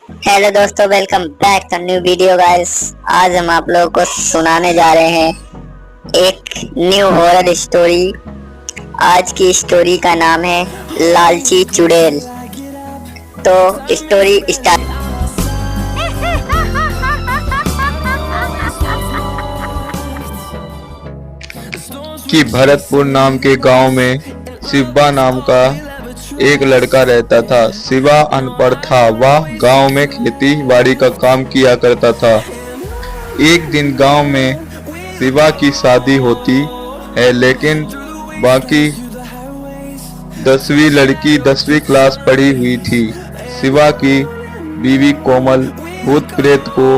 Hello दोस्तों, welcome back to new video guys. आज हम आप लोगों को सुनाने जा रहे हैं एक न्यू हॉरर स्टोरी। आज की स्टोरी का नाम है लालची चुड़ैल। तो स्टोरी स्टार्ट। कि भरतपुर नाम के गांव में शिवा नाम का एक लड़का रहता था। शिवा अनपढ़ था। वह गांव में खेती बाड़ी का काम किया करता था। एक दिन गांव में शिवा की शादी होती है, लेकिन बाकी 10वीं लड़की 10वीं क्लास पढ़ी हुई थी। शिवा की बीवी कोमल भूत प्रेत को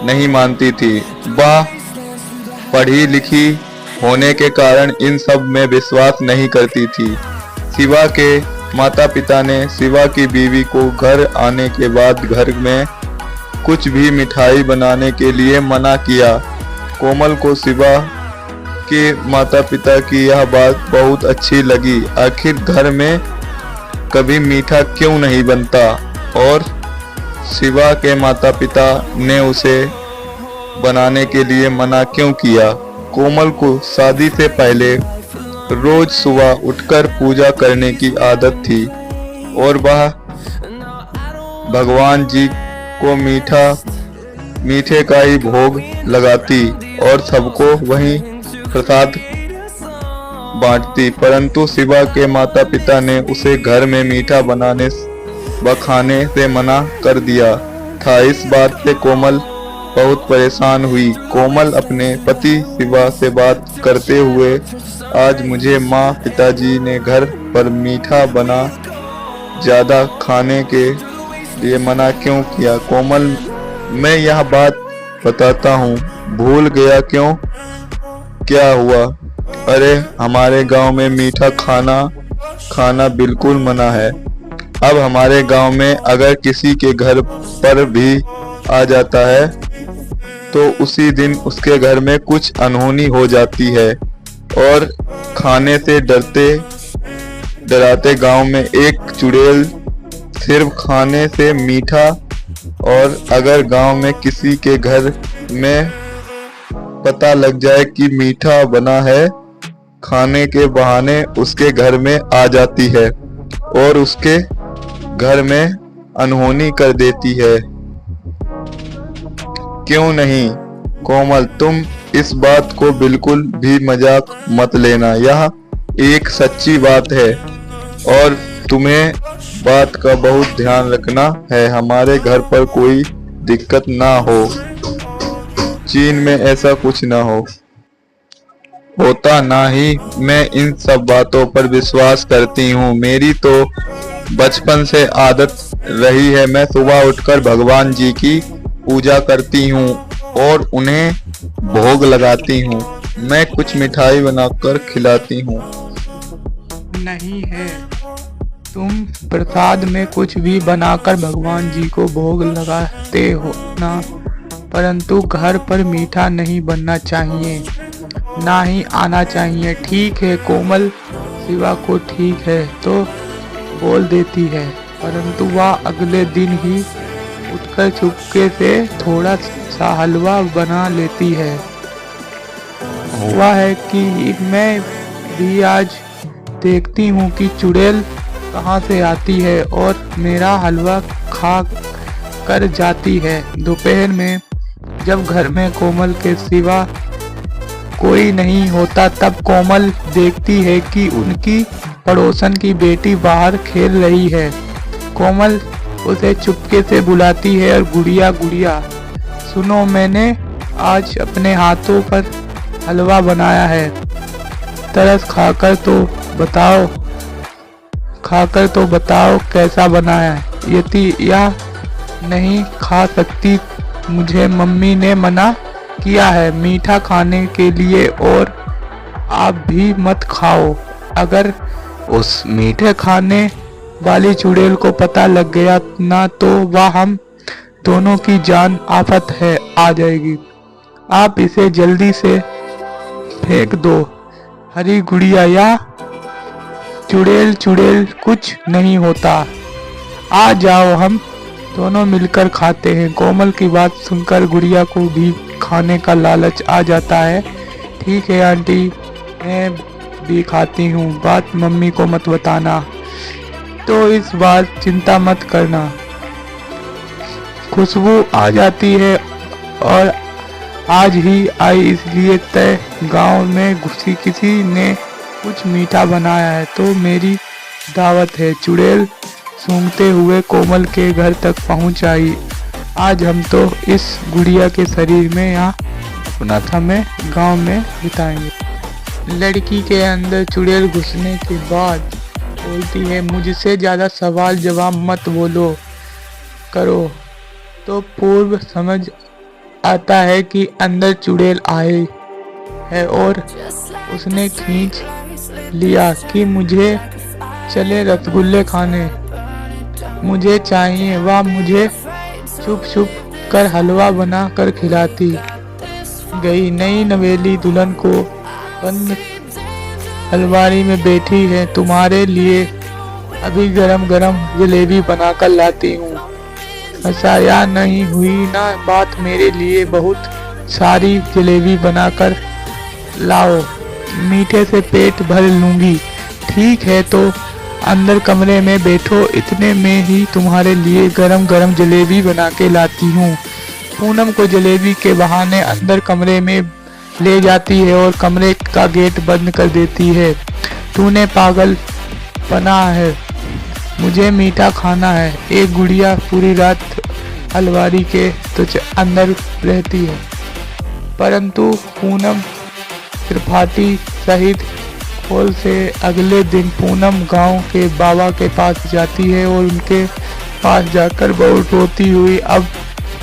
नहीं मानती थी। वह पढ़ी लिखी होने के कारण इन सब में विश्वास नहीं करती थी। शिवा के माता पिता ने शिवा की बीवी को घर आने के बाद घर में कुछ भी मिठाई बनाने के लिए मना किया। कोमल को शिवा के माता पिता की यह बात बहुत अच्छी लगी। आखिर घर में कभी मीठा क्यों नहीं बनता, और शिवा के माता पिता ने उसे बनाने के लिए मना क्यों किया। कोमल को शादी से पहले रोज सुबह उठकर पूजा करने की आदत थी और वह भगवान जी को मीठे का ही भोग लगाती और सबको वही प्रसाद बांटती। परंतु शिवा के माता पिता ने उसे घर में मीठा बनाने व खाने से मना कर दिया था। इस बात से कोमल बहुत परेशान हुई। कोमल अपने पति शिवा से बात करते हुए, आज मुझे माँ पिताजी ने घर पर मीठा बना ज्यादा खाने के लिए मना क्यों किया। कोमल, मैं यह बात बताता हूँ, भूल गया क्यों? क्या हुआ? अरे, हमारे गांव में मीठा खाना बिल्कुल मना है। अब हमारे गांव में अगर किसी के घर पर भी आ जाता है तो उसी दिन उसके घर में कुछ अनहोनी हो जाती है। और खाने से डराते गांव में एक चुड़ैल सिर्फ खाने से मीठा, और अगर गांव में किसी के घर में पता लग जाए कि मीठा बना है, खाने के बहाने उसके घर में आ जाती है और उसके घर में अनहोनी कर देती है। क्यों नहीं कोमल, तुम इस बात को बिल्कुल भी मजाक मत लेना। यह एक सच्ची बात है और तुम्हें बात का बहुत ध्यान रखना है। हमारे घर पर कोई दिक्कत ना हो, चीन में ऐसा कुछ ना होता ना ही मैं इन सब बातों पर विश्वास करती हूँ। मेरी तो बचपन से आदत रही है। मैं सुबह उठकर भगवान जी की पूजा करती हूँ और उन्हें भोग लगाती हूँ। मैं कुछ मिठाई बनाकर खिलाती हूँ। नहीं है, तुम प्रसाद में कुछ भी बनाकर भगवान जी को भोग लगाते हो ना, परंतु घर पर मीठा नहीं बनना चाहिए, ना ही आना चाहिए। ठीक है कोमल, शिवा को ठीक है तो बोल देती है, परंतु वह अगले दिन ही उठकर चुपके से थोड़ा सा हलवा बना लेती है। हुआ है कि मैं भी आज देखती हूँ कि चुड़ैल कहाँ से आती है और मेरा हलवा खा कर जाती है। दोपहर में जब घर में कोमल के सिवा कोई नहीं होता, तब कोमल देखती है कि उनकी पड़ोसन की बेटी बाहर खेल रही है। कोमल उसे चुपके से बुलाती है और गुड़िया गुड़िया सुनो, मैंने आज अपने हाथों पर हलवा बनाया है, तरस खाकर तो बताओ कैसा बनाया है। यदि यह नहीं खा सकती, मुझे मम्मी ने मना किया है मीठा खाने के लिए, और आप भी मत खाओ। अगर उस मीठे खाने वाली चुड़ैल को पता लग गया ना, तो वह हम दोनों की जान आफत है आ जाएगी। आप इसे जल्दी से फेंक दो। हरी गुड़िया, या चुड़ैल कुछ नहीं होता। आ जाओ, हम दोनों मिलकर खाते हैं। कोमल की बात सुनकर गुड़िया को भी खाने का लालच आ जाता है। ठीक है आंटी, मैं भी खाती हूँ, बात मम्मी को मत बताना। तो इस बार चिंता मत करना। खुशबू आ जाती है और आज ही आई, इसलिए तय गांव में घुसी किसी ने कुछ मीठा बनाया है तो मेरी दावत है। चुड़ैल सूंघते हुए कोमल के घर तक पहुंच आई। आज हम तो इस गुड़िया के शरीर में यहाँ अपना समय गांव में बिताएंगे। लड़की के अंदर चुड़ैल घुसने के बाद बोलती है, मुझसे ज़्यादा सवाल जवाब मत बोलो करो। तो पूर्व समझ आता है कि अंदर चुड़ैल आए है और उसने खींच लिया कि मुझे चले रसगुल्ले खाने, मुझे चाहिए। वह मुझे छुप छुप कर हलवा बना कर खिलाती गई। नई नवेली दुल्हन को बंद अलमारी में बैठी है, तुम्हारे लिए अभी गरम गरम जलेबी बना कर लाती हूँ। हंसाया नहीं हुई ना बात, मेरे लिए बहुत सारी जलेबी बनाकर लाओ, मीठे से पेट भर लूंगी। ठीक है तो अंदर कमरे में बैठो, इतने में ही तुम्हारे लिए गरम गरम जलेबी बना के लाती हूँ। पूनम को जलेबी के बहाने अंदर कमरे में ले जाती है और कमरे का गेट बंद कर देती है। तूने पागल बना है, मुझे मीठा खाना है। एक गुड़िया पूरी रात अलमारी के तो अंदर रहती है, परंतु पूनम त्रिपाठी सहित खोल से अगले दिन पूनम गांव के बाबा के पास जाती है और उनके पास जाकर बहुत रोती हुई, अब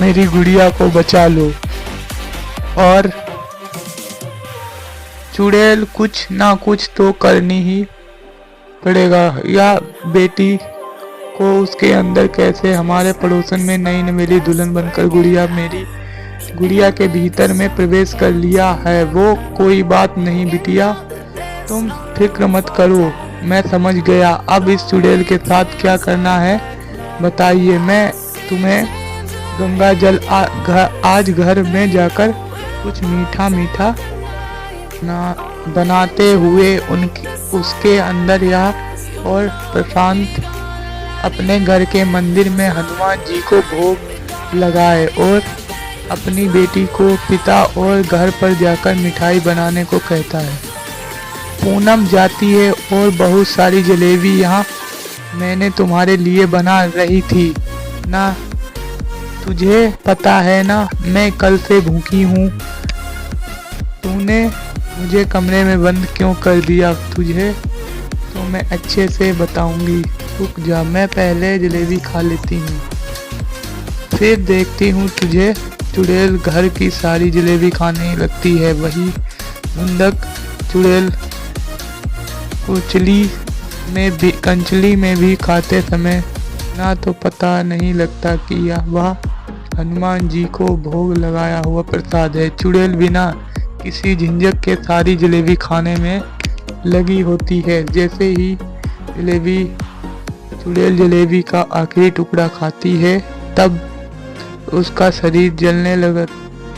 मेरी गुड़िया को बचा लो। और चुड़ैल कुछ ना कुछ तो करनी ही पड़ेगा, या बेटी को उसके अंदर कैसे हमारे पड़ोसन में नई नवेली दुल्हन बनकर गुड़िया मेरी गुड़िया के भीतर में प्रवेश कर लिया है। वो कोई बात नहीं बिटिया, तुम फिक्र मत करो, मैं समझ गया। अब इस चुड़ैल के साथ क्या करना है बताइए, मैं तुम्हें गंगा जल आज घर में जाकर कुछ मीठा मीठा बनाते हुए उसके अंदर यह और प्रशांत अपने घर के मंदिर में हनुमान जी को भोग लगाए और अपनी बेटी को पिता और घर पर जाकर मिठाई बनाने को कहता है। पूनम जाती है और बहुत सारी जलेबी यहाँ मैंने तुम्हारे लिए बना रही थी ना, तुझे पता है ना मैं कल से भूखी हूँ, तूने मुझे कमरे में बंद क्यों कर दिया, तुझे तो मैं अच्छे से बताऊंगी, रुक जा, मैं पहले जलेबी खा लेती हूँ फिर देखती हूँ तुझे। चुड़ैल घर की सारी जलेबी खाने लगती है। वही मुंडक चुड़ैल कंचली में भी खाते समय ना तो पता नहीं लगता कि यह वह हनुमान जी को भोग लगाया हुआ प्रसाद है। चुड़ैल बिना किसी झंझट के सारी जलेबी खाने में लगी होती है। जैसे ही चुड़ैल जलेबी का आखिरी टुकड़ा खाती है तब उसका शरीर जलने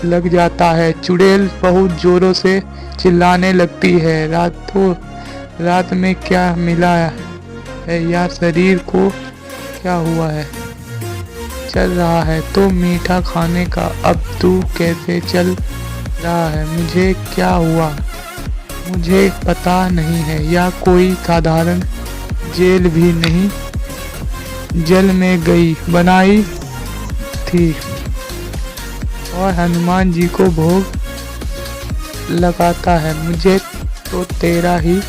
लग जाता है। चुड़ैल बहुत जोरों से चिल्लाने लगती है, रात में क्या मिला है या शरीर को क्या हुआ है, चल रहा है तो मीठा खाने का, अब तू कैसे चल रहा है, मुझे क्या हुआ मुझे पता नहीं है, या कोई साधारण जेल भी नहीं, जल में गई बनाई थी और हनुमान जी को भोग लगाता है, मुझे तो तेरा ही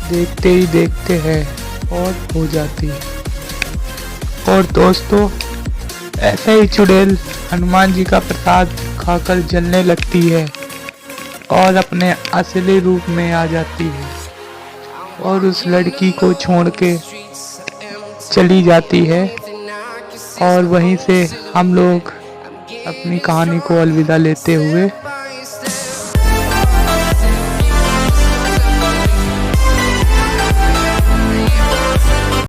देखते हैं और हो जाती है। और दोस्तों ऐसे ही चुड़ैल हनुमान जी का प्रसाद खाकर जलने लगती है और अपने असली रूप में आ जाती है और उस लड़की को छोड़ के चली जाती है। और वहीं से हम लोग अपनी कहानी को अलविदा लेते हुए